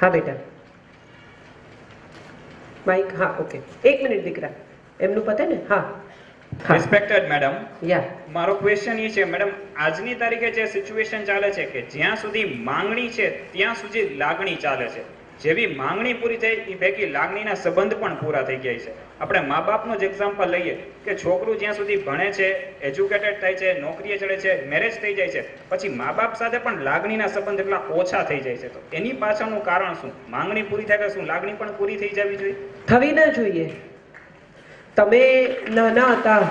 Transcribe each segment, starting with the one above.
હા બેટા, માઇક. હા, ઓકે, 1 મિનિટ દીકરા, એમનું પતે ને. હા રિસ્પેક્ટેડ મેડમ, યા મારો ક્વેશ્ચન એ છે મેડમ, આજની તારીખે જે સિચ્યુએશન ચાલે છે કે જ્યાં સુધી માંગણી છે ત્યાં સુધી લાગણી ચાલે છે. જેવી માંગણી પૂરી થાય એ ભેગી લાગણીના સંબંધ પણ પૂરા થઈ જાય છે. આપણે મા બાપનું જ એક્ઝામ્પલ લઈએ કે છોકરું જ્યાં સુધી ભણે છે, એજ્યુકેટેડ થાય છે, નોકરીએ ચડે છે, મેરેજ થઈ જાય છે, પછી મા બાપ સાથે પણ લાગણીના સંબંધ એટલા ઓછા થઈ જાય છે. તો એની પાછળનું કારણ શું? માંગણી પૂરી થાય કે શું લાગણી પણ પૂરી થઈ જવી જોઈએ? થવી ના જોઈએ. તમે નાના હતા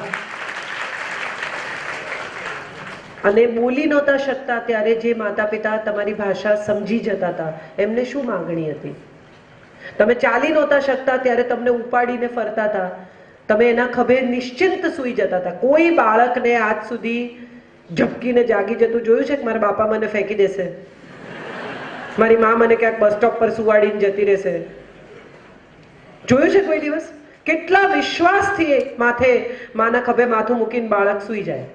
અને બોલી નહોતા શકતા ત્યારે જે માતા પિતા તમારી ભાષા સમજી જતા હતા, એમને શું માંગણી હતી? તમે ચાલી નહોતા શકતા ત્યારે તમને ઉપાડીને ફરતા હતા, તમે એના ખભે નિશ્ચિંત સૂઈ જતા હતા. કોઈ બાળકને આજ સુધી ઝપકીને જાગી જતું જોયું છે કે મારા બાપા મને ફેંકી દેશે, મારી મા મને ક્યાંક બસ સ્ટોપ પર સુવાડીને જતી રહેશે? જોયું છે કોઈ દિવસ? કેટલા વિશ્વાસથી માથે માના ખભે માથું મૂકીને બાળક સૂઈ જાય,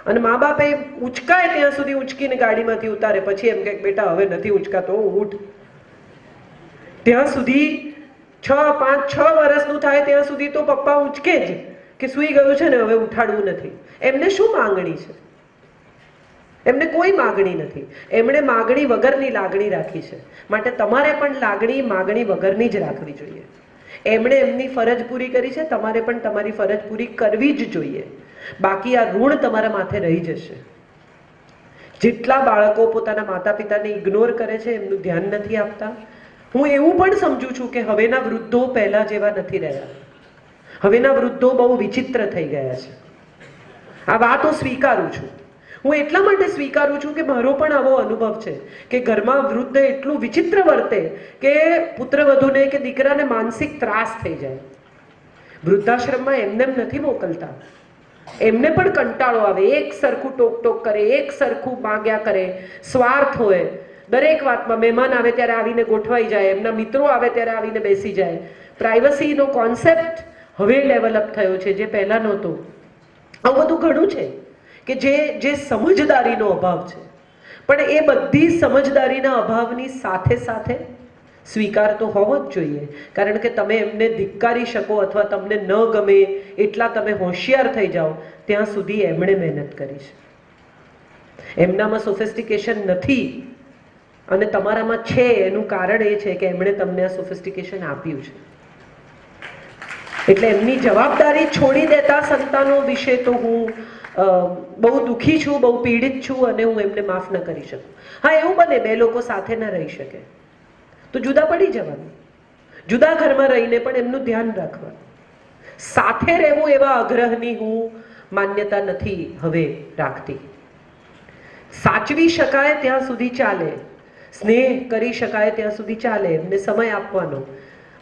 અને મા બાપે ઉચકાય ત્યાં સુધી ઉચકીને ગાડીમાંથી ઉતારે, પછી એમ કે બેટા હવે નથી ઉચકાતો, ઉઠ. ત્યાં સુધી 6, 5, 6 વર્ષનું થાય ત્યાં સુધી તો પપ્પા ઉચકે જ કે સૂઈ ગયું છે ને, હવે ઉઠાડવું નથી. એમને શું માંગણી છે? એમને કોઈ માગણી નથી. એમણે માગણી વગરની લાગણી રાખી છે. માટે તમારે પણ લાગણી માગણી વગરની જ રાખવી જોઈએ. એમણે એમની ફરજ પૂરી કરી છે, તમારે પણ તમારી ફરજ પૂરી કરવી જ જોઈએ. બાકી આ ઋણ તમારા માથે રહી જશે. જેટલા બાળકો પોતાના માતા પિતાને ઇગ્નોર કરે છે, એમનું ધ્યાન નથી આપતા. હું એવું પણ સમજુ છું કે હવેના વૃદ્ધો પહેલા જેવા નથી રહ્યા. હવેના વૃદ્ધો બહુ વિચિત્ર થઈ ગયા છે. આ વાત હું સ્વીકારું છું. હું એટલા માટે સ્વીકારું છું કે મારો પણ આવો અનુભવ છે કે ઘરમાં વૃદ્ધ એટલું વિચિત્ર વર્તે કે પુત્રવધૂને કે દીકરાને માનસિક ત્રાસ થઈ જાય. વૃદ્ધાશ્રમમાં એમને નથી મોકલતા. એમને પણ કંટાળો આવે, એક સરખું ટોક ટોક કરે, એક સરખું માગ્યા કરે, સ્વાર્થ હોય દરેક વાતમાં. મહેમાન આવે ત્યારે આવીને ગોઠવાઈ જાય, એમના મિત્રો આવે ત્યારે આવીને બેસી જાય. પ્રાઇવસીનો કોન્સેપ્ટ હવે ડેવલપ થયો છે, જે પહેલાં નહોતો. આવું બધું ઘણું છે કે જે સમજદારીનો અભાવ છે. પણ એ બધી સમજદારીના અભાવની સાથે સાથે સ્વીકાર તો હોવો જ જોઈએ. કારણ કે તમે એમને ધિક્કારી શકો અથવા તમને ન ગમે એટલા તમે હોશિયાર થઈ જાઓ ત્યાં સુધી એમણે મહેનત કરી છે. એમનામાં સોફિસ્ટિકેશન નથી અને તમારામાં છે. એનું કારણ એ છે કે એમણે તમને આ સોફિસ્ટિકેશન આપ્યું છે. એટલે એમની જવાબદારી છોડી દેતા સંતાનો વિશે તો હું બહુ દુઃખી છું, બહુ પીડિત છું, અને હું એમને માફ ન કરી શકું. હા, એવું બને બે લોકો સાથે ન રહી શકે તો જુદા પડી જવાનું. જુદા ઘરમાં રહીને પણ એમનું ધ્યાન રાખવાનું. સાથે રહેવું એવા આગ્રહની હું માન્યતા નથી હવે રાખતી. સાચવી શકાય ત્યાં સુધી ચાલે, સ્નેહ કરી શકાય ત્યાં સુધી ચાલે, એમને સમય આપવાનો.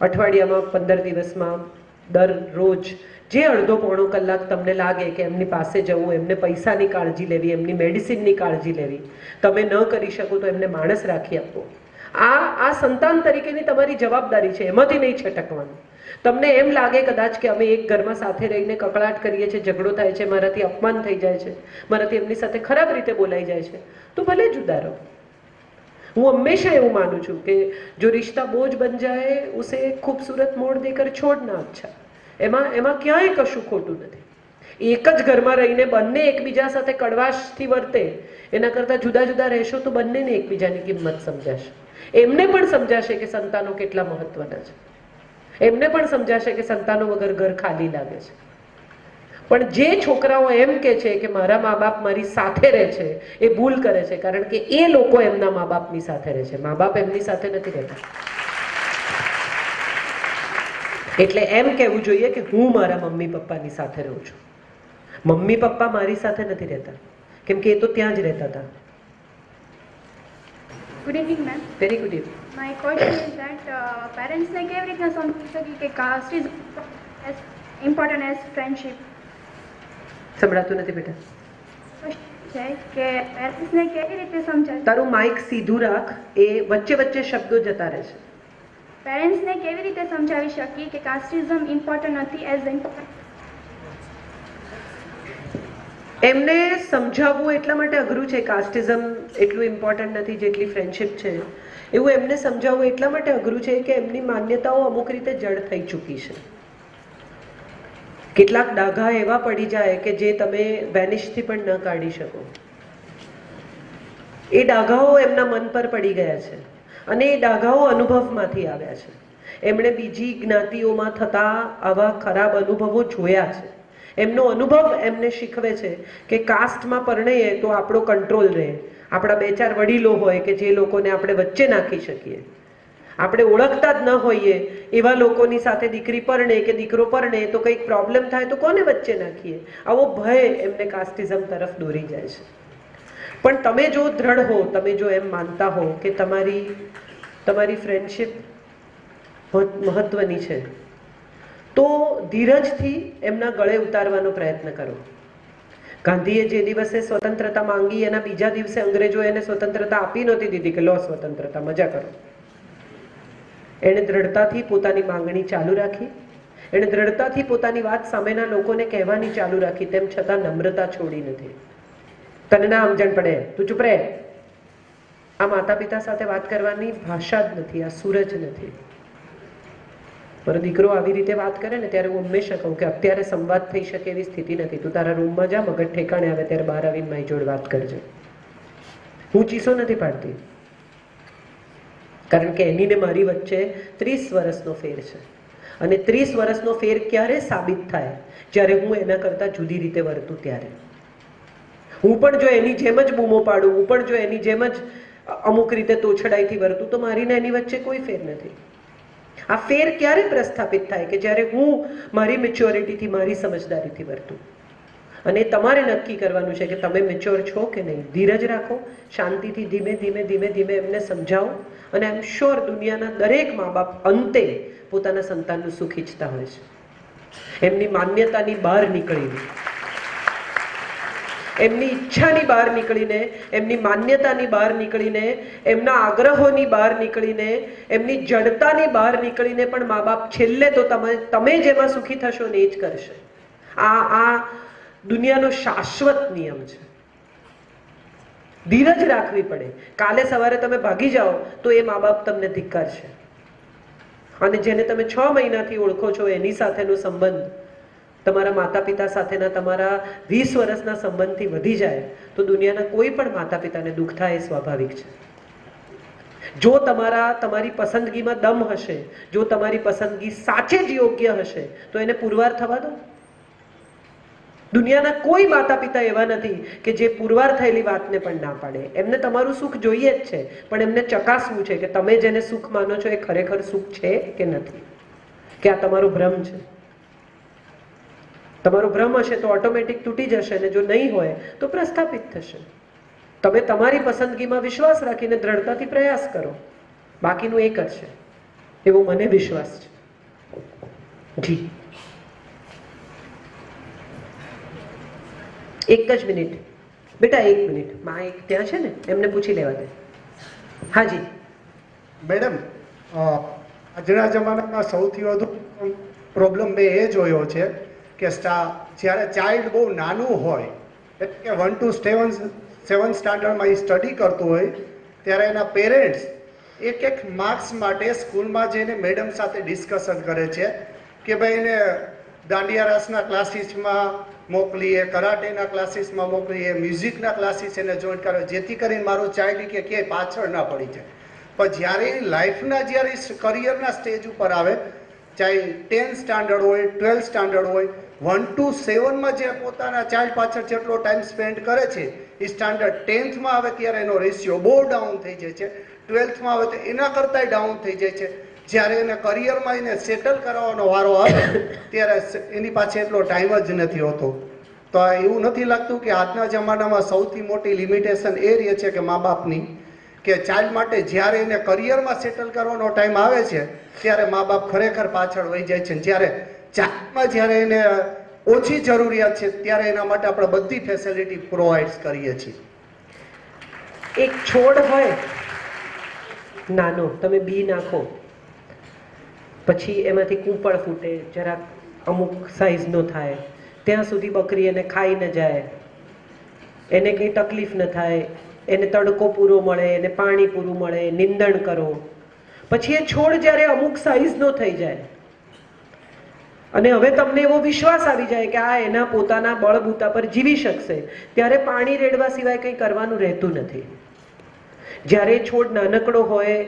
અઠવાડિયામાં 15 દિવસમાં દરરોજ જે અડધો પોણો કલાક તમને લાગે કે એમની પાસે જવું, એમને પૈસાની કાળજી લેવી, એમની મેડિસિનની કાળજી લેવી, તમે ન કરી શકો તો એમને માણસ રાખી આપો. આ સંતાન તરીકેની તમારી જવાબદારી છે, એમાંથી નહીં છટકવાનું. તમને એમ લાગે કદાચ કે અમે એક ઘરમાં સાથે રહીને કકળાટ કરીએ છીએ, ઝઘડો થાય છે, મારાથી અપમાન થઈ જાય છે, મારાથી એમની સાથે ખરાબ રીતે બોલાઈ જાય છે, તો ભલે જુદા રહો. હું હંમેશા એવું માનું છું કે જો રિશ્તા બોझ બન જાય ઉસે ખૂબસૂરત મોડ દેકર છોડના અચ્છા. એમાં ક્યાંય કશું ખોટું નથી. એક જ ઘરમાં રહીને બંને એકબીજા સાથે કડવાશથી વર્તે એના કરતાં જુદા જુદા રહેશો તો બંનેને એકબીજાની કિંમત સમજાશે. એમને પણ સમજાશે કે સંતાનો કેટલા મહત્વના છે. એમને પણ સમજાશે કે સંતાનો વગર ઘર ખાલી લાગે છે. પણ જે છોકરાઓ એમ કે છે કે મારા મા બાપ મારી સાથે રહે છે, એ ભૂલ કરે છે. કારણ કે એ લોકો એમના મા બાપની સાથે રહે છે, મા બાપ એમની સાથે નથી રહેતા. એટલે એમ કહેવું જોઈએ કે હું મારા મમ્મી પપ્પાની સાથે રહું છું. મમ્મી પપ્પા મારી સાથે નથી રહેતા, કેમ કે એ તો ત્યાં જ રહેતા હતા. Good evening ma'am. Very good evening. My question is that પેરેન્ટ્સને કેવી રીતના સમજી શકી કે caste is as important as friendship? સંભળાતું નથી બેટા. છે કે પેરેન્ટ્સને કેવી રીતે સમજાય? તારું માઇક સીધું રાખ, એ વચ્ચે વચ્ચે શબ્દો જતા રહે છે. પેરેન્ટ્સને કેવી રીતે સમજાવી શકીએ કે કાસ્ટિઝમ ઇમ્પોર્ટન્ટ નથી એઝ ઇમ્પોર્ટન્ટ? એમને સમજાવવું એટલા માટે અઘરું છે. કાસ્ટિઝમ એટલું ઇમ્પોર્ટન્ટ નથી જેટલી ફ્રેન્ડશિપ છે. એવું એમને સમજાવવું એટલા માટે અઘરું છે કે એમની માન્યતાઓ અમુક રીતે જડ થઈ ચૂકી છે. કેટલાક ડાઘા એવા પડી જાય કે જે તમે વેનિશથી પણ ન કાઢી શકો. એ ડાઘાઓ એમના મન પર પડી ગયા છે અને એ ડાઘાઓ અનુભવમાંથી આવ્યા છે. એમણે બીજી જ્ઞાતિઓમાં થતા આવા ખરાબ અનુભવો જોયા છે. એમનો અનુભવ એમને શીખવે છે કે કાસ્ટમાં પરણીએ તો આપણો કંટ્રોલ રહે. આપણા 2-4 વડીલો હોય કે જે લોકોને આપણે વચ્ચે નાખી શકીએ. આપણે ઓળખતા જ ન હોઈએ એવા લોકોની સાથે દીકરી પરણે કે દીકરો પરણે તો કંઈક પ્રોબ્લેમ થાય તો કોને વચ્ચે નાખીએ? આવો ભય એમને કાસ્ટિઝમ તરફ દોરી જાય છે. પણ તમે જો દ્રઢ હો, તમે જો એમ માનતા હો કે તમારી ફ્રેન્ડશિપ મહત્વની છે, તો ધીરજથી એમના ગળે ઉતારવાનો પ્રયત્ન કરો. ગાંધીએ જે દિવસે સ્વતંત્રતા માંગી એના બીજા દિવસે અંગ્રેજો એને સ્વતંત્રતા આપી નહોતી દીધી કે લો સ્વતંત્રતા, મજા કરો. એણે દ્રઢતાથી પોતાની માંગણી ચાલુ રાખી. એણે દ્રઢતાથી પોતાની વાત સામેના લોકોને કહેવાની ચાલુ રાખી. તેમ છતાં નમ્રતા છોડી નથી. તને ના સમજણ પડે, તું ચૂપ રહે. આ માતા પિતા સાથે વાત કરવાની ભાષા જ નથી, આ સૂરજ નથી. મારો દીકરો આવી રીતે વાત કરે ને ત્યારે હું હંમેશા કહું કે અત્યારે સંવાદ થઈ શકે એવી સ્થિતિ નથી. તું તારા રૂમમાં જા, મગજ ઠેકાણે આવે ત્યારે બહાર આવીને મારી જોડે વાત કરજે. હું ચીસો નથી પાડતી, કારણ કે એની ને મારી વચ્ચે 30 વર્ષનો ફેર છે. અને 30 વર્ષનો ફેર ક્યારે સાબિત થાય? જ્યારે હું એના કરતાં જુદી રીતે વર્તું ત્યારે. હું પણ જો એની જેમ જ બૂમો પાડું, હું પણ જો એની જેમ જ અમુક રીતે તોછડાઈથી વર્તું, તો મારી ને એની વચ્ચે કોઈ ફેર નથી. આ ફેર ક્યારે પ્રસ્થાપિત થાય? કે જ્યારે હું મારી મેચ્યોરિટીથી, મારી સમજદારીથી વર્તું. અને તમારે નક્કી કરવાનું છે કે તમે મેચ્યોર છો કે નહીં. ધીરજ રાખો, શાંતિથી ધીમે ધીમે ધીમે ધીમે એમને સમજાવો. અને આઈ એમ શ્યોર દુનિયાના દરેક મા બાપ અંતે પોતાના સંતાનનું સુખ ઈચ્છતા હોય છે. એમની માન્યતાની બહાર નીકળીને, એમની ઈચ્છાની બહાર નીકળીને, એમની માન્યતાની બહાર નીકળીને, એમના આગ્રહોની બહાર નીકળીને, એમની જડતાની બહાર નીકળીને પણ મા બાપ છેલ્લે તો તમે જેમાં સુખી થશો ને એ જ કરશે. આ દુનિયાનો શાશ્વત નિયમ છે. ધીરજ રાખવી પડે. કાલે સવારે તમે ભાગી જાઓ તો એ મા બાપ તમને ધિક્કારશે. અને જેને તમે 6 મહિનાથી ઓળખો છો એની સાથેનો સંબંધ તમારા માતા પિતા સાથેના તમારા 20 વર્ષના સંબંધથી વધી જાય તો દુનિયાના કોઈ પણ માતા પિતાને દુઃખ થાય એ સ્વાભાવિક છે. જો તમારી પસંદગીમાં દમ હશે, જો તમારી પસંદગી સાચે જ યોગ્ય હશે તો એને પુરવાર થવા દો. દુનિયાના કોઈ માતા પિતા એવા નથી કે જે પુરવાર થયેલી વાતને પણ ના પાડે. એમને તમારું સુખ જોઈએ જ છે, પણ એમને ચકાસવું છે કે તમે જેને સુખ માનો છો એ ખરેખર સુખ છે કે નથી, કે આ તમારો ભ્રમ છે. તમારો ભ્રમ હશે તો ઓટોમેટિક તૂટી જશે, અને જો નહીં હોય તો પ્રસ્થાપિત થશે. તમે તમારી પસંદગીમાં વિશ્વાસ રાખીને દ્રઢતાથી પ્રયાસ કરો, બાકીનું એ કરશે એવો મને વિશ્વાસ છે. જી, એક જ મિનિટ બેટા, 1 મિનિટ. માં એક ત્યાં છે ને, એમને પૂછી લેવા દે. હાજી મેડમ, આજના જમાનામાં સૌથી વધુ પ્રોબ્લેમ મેં એ જોયો છે કે જ્યારે ચાઇલ્ડ બહુ નાનું હોય, એટલે કે 1 to 7 સ્ટાન્ડર્ડમાં એ સ્ટડી કરતું હોય, ત્યારે એના પેરેન્ટ્સ એક માર્ક્સ માટે સ્કૂલમાં જઈને મેડમ સાથે ડિસ્કશન કરે છે કે ભાઈ એને દાંડિયા રાસના ક્લાસીસમાં મોકલીએ, કરાટેના ક્લાસીસમાં મોકલીએ, મ્યુઝિકના ક્લાસીસ એને જોઈન કરે, જેથી કરીને મારું ચાઇલ્ડ કે ક્યાંય પાછળ ના પડી જાય. પણ જ્યારે લાઈફના જ્યારે કરિયરના સ્ટેજ ઉપર આવે, ચાહે 10 સ્ટાન્ડર્ડ હોય, 12 સ્ટાન્ડર્ડ હોય, 1 to 7માં જે પોતાના ચાઇલ્ડ પાછળ જેટલો ટાઈમ સ્પેન્ડ કરે છે, એ સ્ટાન્ડર્ડ 10થમાં આવે ત્યારે એનો રેશિયો બહુ ડાઉન થઈ જાય છે. 12થમાં આવે તો એના કરતાંય ડાઉન થઈ જાય છે. જ્યારે એને કરિયરમાં એને સેટલ કરાવવાનો વારો આવે ત્યારે એની પાસે એટલો ટાઈમ જ નથી હોતો. તો એવું નથી લાગતું કે આજના જમાનામાં સૌથી મોટી લિમિટેશન એ રહે છે કે મા બાપની, કે ચાઇલ્ડ માટે જ્યારે એને કરિયરમાં સેટલ કરવાનો ટાઈમ આવે છે ત્યારે મા બાપ ખરેખર પાછળ વહી જાય છે. જ્યારે ચાઇલ્ડમાં જ્યારે એને ઓછી જરૂરિયાત છે ત્યારે એના માટે આપણે બધી ફેસિલિટી પ્રોવાઈડ કરીએ છીએ. એક છોડ હોય નાનો, તમે બી નાખો, પછી એમાંથી કૂંપળ ફૂટે, જરાક અમુક સાઈઝનો થાય, ત્યાં સુધી બકરી એને ખાઈ ન જાય, એને કંઈ તકલીફ ન થાય, એને તડકો પૂરો મળે, એને પાણી પૂરું મળે, નિંદણ કરો. પછી એ છોડ જ્યારે અમુક સાઈઝનો થઈ જાય અને હવે તમને એવો વિશ્વાસ આવી જાય કે આ એના પોતાના બળબૂતા પર જીવી શકશે, ત્યારે પાણી રેડવા સિવાય કંઈ કરવાનું રહેતું નથી. જ્યારે છોડ નાનકડો હોય,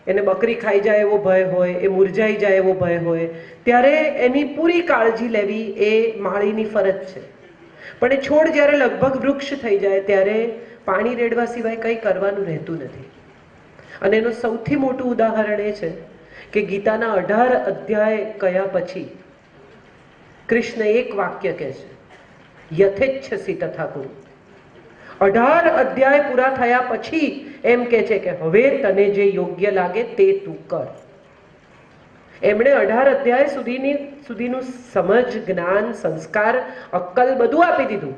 એને બકરી ખાઈ જાય એવો ભય હોય, એ મુરઝાઈ જાય એવો ભય હોય, ત્યારે એની પૂરી કાળજી લેવી એ માળીની ફરજ છે. પણ એ છોડ જ્યારે લગભગ વૃક્ષ થઈ જાય ત્યારે પાણી રેડવા સિવાય કંઈ કરવાનું રહેતું નથી. અને એનું સૌથી મોટું ઉદાહરણ એ છે કે ગીતાના 18 અધ્યાય કયા પછી કૃષ્ણ એક વાક્ય કહે છે, યથેચ્છસી તથા કુરુ. 18 અધ્યાય પૂરા થયા પછી એમ કહે છે કે હવે તને જે યોગ્ય લાગે તે તું કર. એમણે 18 અધ્યાય સુધીનું સમજ, જ્ઞાન, સંસ્કાર, અક્કલ બધું આપી દીધું.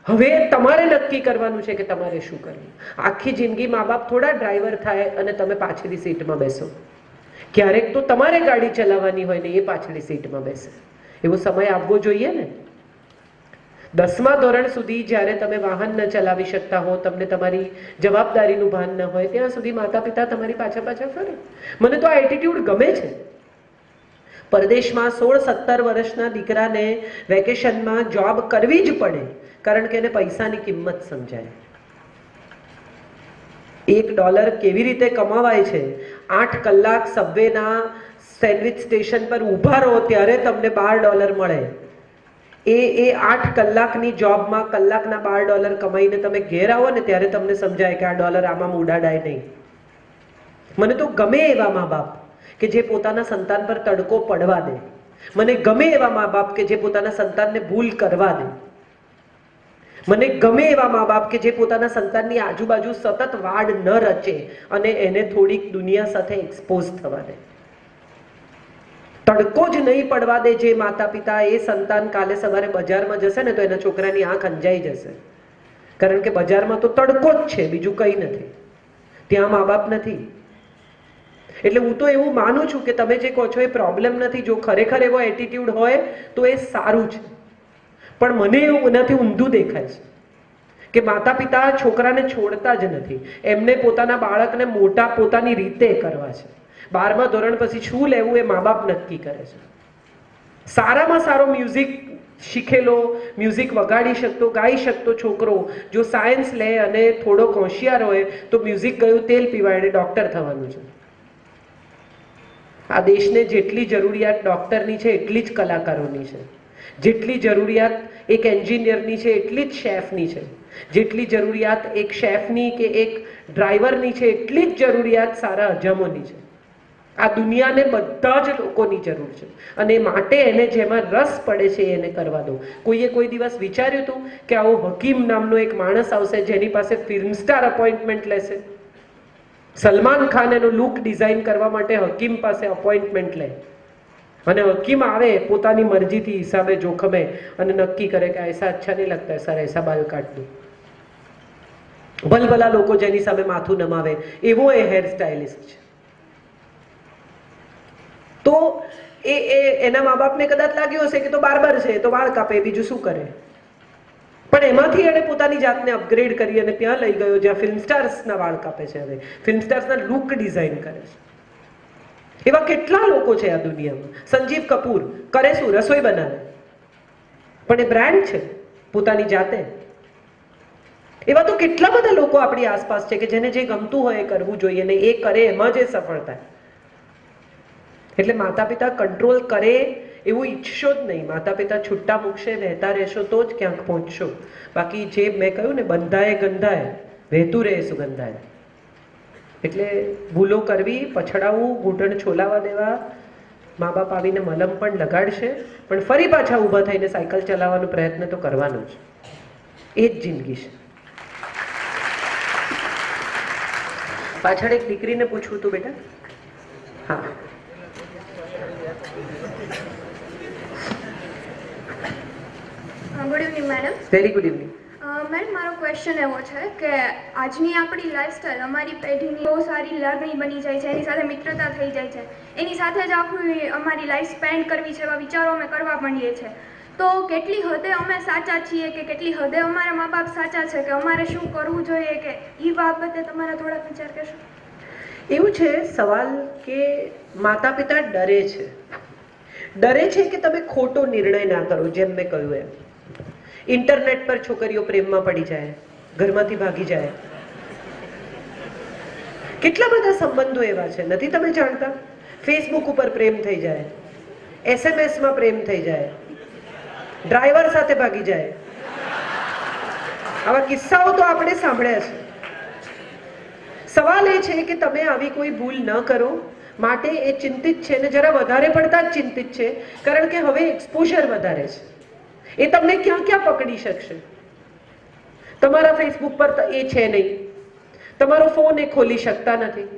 હવે તમારે નક્કી કરવાનું છે કે તમારે શું કરવું. આખી જિંદગી મા બાપ થોડા ડ્રાઈવર થાય અને તમે પાછળની સીટમાં બેસો. ક્યારેક તો તમારે ગાડી ચલાવવાની હોય ને એ પાછળની સીટમાં બેસે. એવો સમય આવવો જોઈએ ને. 10મા ધોરણ સુધી જ્યારે તમે વાહન ન ચલાવી શકતા હો, તમને તમારી જવાબદારીનું ભાન ન હોય, ત્યાં સુધી માતા પિતા તમારી પાછળ ફરે. મને તો આ એટીટ્યુડ ગમે છે. પરદેશમાં 16-17 વર્ષના દીકરાને વેકેશનમાં જોબ કરવી જ પડે, કારણ કે એને પૈસાની કિંમત સમજાય. $1 કેવી રીતે કમાવાય છે. 8 કલાક સબવેના સેન્ડવિચ સ્ટેશન પર ઊભા રહો ત્યારે તમને $12 મળે. એ 8 કલાકની જોબમાં કલાકના $12 કમાઈને તમે ઘેર આવો ને ત્યારે તમને સમજાય કે આ ડોલર આમાં ઉડાડાય નહીં. મને તો ગમે એવા મા બાપ કે જે પોતાના સંતાન પર તડકો પડવા દે. મને ગમે એવા મા બાપ કે જે પોતાના સંતાનને ભૂલ કરવા દે. મને ગમે એવા મા બાપ કે જે પોતાના સંતાનની આજુબાજુ સતત વાડ ન રચે અને એને થોડીક દુનિયા સાથે એક્સપોઝ થવા દે. તડકો જ નહીં પડવા દે જે માતા પિતા, એ સંતાન કાલે સવારે બજારમાં જશે ને તો એના છોકરાની આંખ અંજાઈ જશે. કારણ કે બજારમાં તો તડકો જ છે, બીજું કંઈ નથી. ત્યાં મા બાપ નથી. એટલે હું તો એવું માનું છું કે તમે જે કહો છો એ પ્રોબ્લેમ નથી. જો ખરેખર એવો એટીટ્યુડ હોય તો એ સારું છે. પણ મને એવું એનાથી ઊંધું દેખાય છે કે માતા પિતા છોકરાને છોડતા જ નથી. એમને પોતાના બાળકને મોટા પોતાની રીતે કરવા છે. 12મા ધોરણ પછી શું લેવું એ મા બાપ નક્કી કરે છે. સારામાં સારો મ્યુઝિક શીખેલો, મ્યુઝિક વગાડી શકતો, ગાઈ શકતો છોકરો જો સાયન્સ લે અને થોડોક હોશિયાર હોય તો મ્યુઝિક ગયું તેલ પીવાય એને ડૉક્ટર થવાનું છે. આ દેશને જેટલી જરૂરિયાત ડૉક્ટરની છે એટલી જ કલાકારોની છે. જેટલી જરૂરિયાત એક એન્જિનિયરની છે એટલી જ શેફની છે. જેટલી જરૂરિયાત એક શેફની કે એક ડ્રાઈવરની છે એટલી જ જરૂરિયાત સારા હજામોની છે. આ દુનિયાને બધા જ લોકોની જરૂર છે અને માટે એને જેમાં રસ પડે છે એને કરવા દો. કોઈએ કોઈ દિવસ વિચાર્યું હતું કે આવો હકીમ નામનો એક માણસ આવશે જેની પાસે ફિલ્મ સ્ટાર અપોઇન્ટમેન્ટ લેશે? સલમાન ખાન એનો લુક ડિઝાઇન કરવા માટે હકીમ પાસે અપોઇન્ટમેન્ટ લે અને હકીમ આવે પોતાની મરજીથી હિસાબે જોખમે અને નક્કી કરે કે ऐसा अच्छा नहीं लगता है सर, ऐसा बाल काट दो. ભલભલા લોકો જેની સામે માથું નમાવે એવો એ હેર સ્ટાઇલિસ્ટ છે. તો એના મા બાપને કદાચ લાગ્યું હશે કે તો બાર્બર છે તો વાળ કાપે, બીજું શું કરે. પણ એમાંથી એણે પોતાની જાતને અપગ્રેડ કરી અને ત્યાં લઈ ગયો જ્યાં ફિલ્મ સ્ટાર્સના વાળ કાપે છે. હવે ફિલ્મ સ્ટાર્સના લુક ડિઝાઇન કરે છે. એવા કેટલા લોકો છે આ દુનિયામાં. સંજીવ કપૂર કરે શું? રસોઈ બનાવે, પણ એ બ્રાન્ડ છે પોતાની જાતે. એવા તો કેટલા બધા લોકો આપણી આસપાસ છે કે જેને જે ગમતું હોય એ કરવું જોઈએ ને એ કરે એમાં જે સફળતા. એટલે માતા પિતા કંટ્રોલ કરે એવું ઈચ્છશો જ નહીં. માતા પિતા છૂટા મૂકશે, વહેતા રહેશો તો જ ક્યાંક પહોંચશો. બાકી જે મેં કહ્યું ને, બંધાય ગંધાય, વહેતું રહે સુગંધાય. એટલે ભૂલો કરવી, પછડાવવું, ઘૂંટણ છોલાવા દેવા, મા બાપ આવીને મલમ પણ લગાડશે પણ ફરી પાછા ઊભા થઈને સાયકલ ચલાવવાનો પ્રયત્ન તો કરવાનો જ. એ જ જિંદગી છે. પાછળ એક દીકરીને પૂછવું હતું બેટા. હા, good evening madam. Very good evening. Madam, મારો ક્વેશ્ચન એવો છે કે આજની આપણી લાઈફસ્ટાઈલ અમારી પેઢીની બહુ સારી લાગણી બની જાય છે, એની સાથે મિત્રતા થઈ જાય છે, એની સાથે જ આખું અમારી લાઈફ સ્પેન્ડ કરવી છે એવા વિચારો અમે કરવા માંડીએ છીએ. તો કેટલી હદે અમે સાચા છીએ કે કેટલી હદે અમારા મા બાપ સાચા છે કે અમારે શું કરવું જોઈએ કે એ બાબતે તમારા થોડાક વિચાર કહેશો? એવું છે સવાલ કે માતા પિતા ડરે છે કે તમે ખોટો નિર્ણય ના કરો. જેમ મેં કહ્યું એમ, ઇન્ટરનેટ પર છોકરીઓ પ્રેમમાં પડી જાય, ઘરમાંથી ભાગી જાય. કેટલા બધા સંબંધો એવા છે, નથી તમે જાણતા? ફેસબુક ઉપર પ્રેમ થઈ જાય, SMS માં પ્રેમ થઈ જાય, ડ્રાઈવર સાથે ભાગી જાય. આવા કિસ્સાઓ તો આપણે સાંભળ્યા છે. સવાલ એ છે કે તમે આવી કોઈ ભૂલ ન કરો, માટે એ ચિંતિત છે, ને જરા વધારે પડતા જ ચિંતિત છે, કારણ કે હવે એક્સપોઝર વધારે છે. એ તમને ક્યાં ક્યાં પકડી શકશે. તમારા ફેસબુક પર એ છે નહીં, તમારો ફોન એ ખોલી શકતા નથી.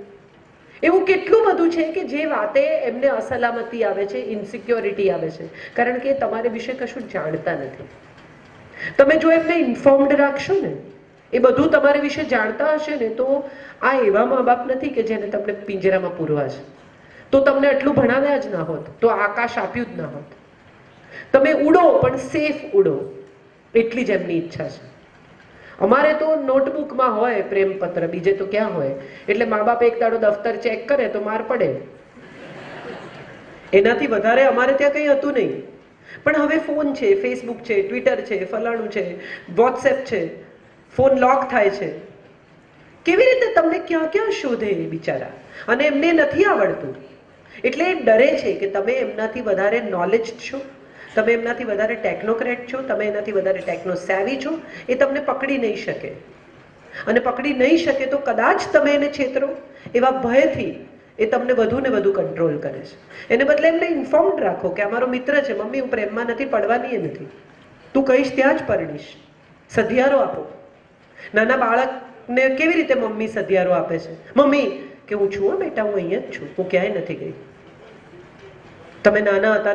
એવું કેટલું બધું છે કે જે વાતે એમને અસલામતી આવે છે, ઇન્સિક્યોરિટી આવે છે, કારણ કે તમારે વિશે કશું જાણતા નથી. તમે જો એમને ઇન્ફોર્મ્ડ રાખશો ને, એ બધું તમારે વિશે જાણતા હશે ને, તો આ એવા મા બાપ નથી કે જેને તમને પિંજરામાં પૂરવા છે. તો તમને એટલું ભણાવ્યા જ ના હોત, તો આકાશ આપ્યું જ ના હોત. તમે ઉડો પણ સેફ ઉડો, એટલી જ એમની ઈચ્છા છે. અમારે તો નોટબુકમાં હોય પ્રેમપત્ર, બીજે તો ક્યાં હોય. એટલે મા બાપ એક દાડો દફતર ચેક કરે તો માર પડે. એનાથી વધારે અમારે ત્યાં કંઈ હતું નહીં. પણ હવે ફોન છે, ફેસબુક છે, ટ્વિટર છે, ફલાણું છે, વોટ્સએપ છે, ફોન લોક થાય છે. કેવી રીતે તમને ક્યાં ક્યાં શોધે એ બિચારા, અને એમને નથી આવડતું. એટલે એ ડરે છે કે તમે એમનાથી વધારે નોલેજ છો, તમે એમનાથી વધારે ટેકનોક્રેટ છો, તમે એનાથી વધારે ટેકનો સેવી છો. એ તમને પકડી નહીં શકે, અને પકડી નહીં શકે તો કદાચ તમે એને છેતરો. એવા ભયથી એ તમને વધુ ને વધુ કંટ્રોલ કરે છે. એને બદલે એમને ઇન્ફોર્મ્ડ રાખો કે અમારો મિત્ર છે, મમ્મી હું પ્રેમમાં નથી, પડવાની એ નથી, તું કહીશ ત્યાં જ પરણીશ. સધિયારો આપો. નાના બાળકને કેવી રીતે મમ્મી સધિયારો આપે છે? મમ્મી કે હું છું બેટા, હું અહીંયા જ છું, હું ક્યાંય નથી ગઈ. તમે નાના હતા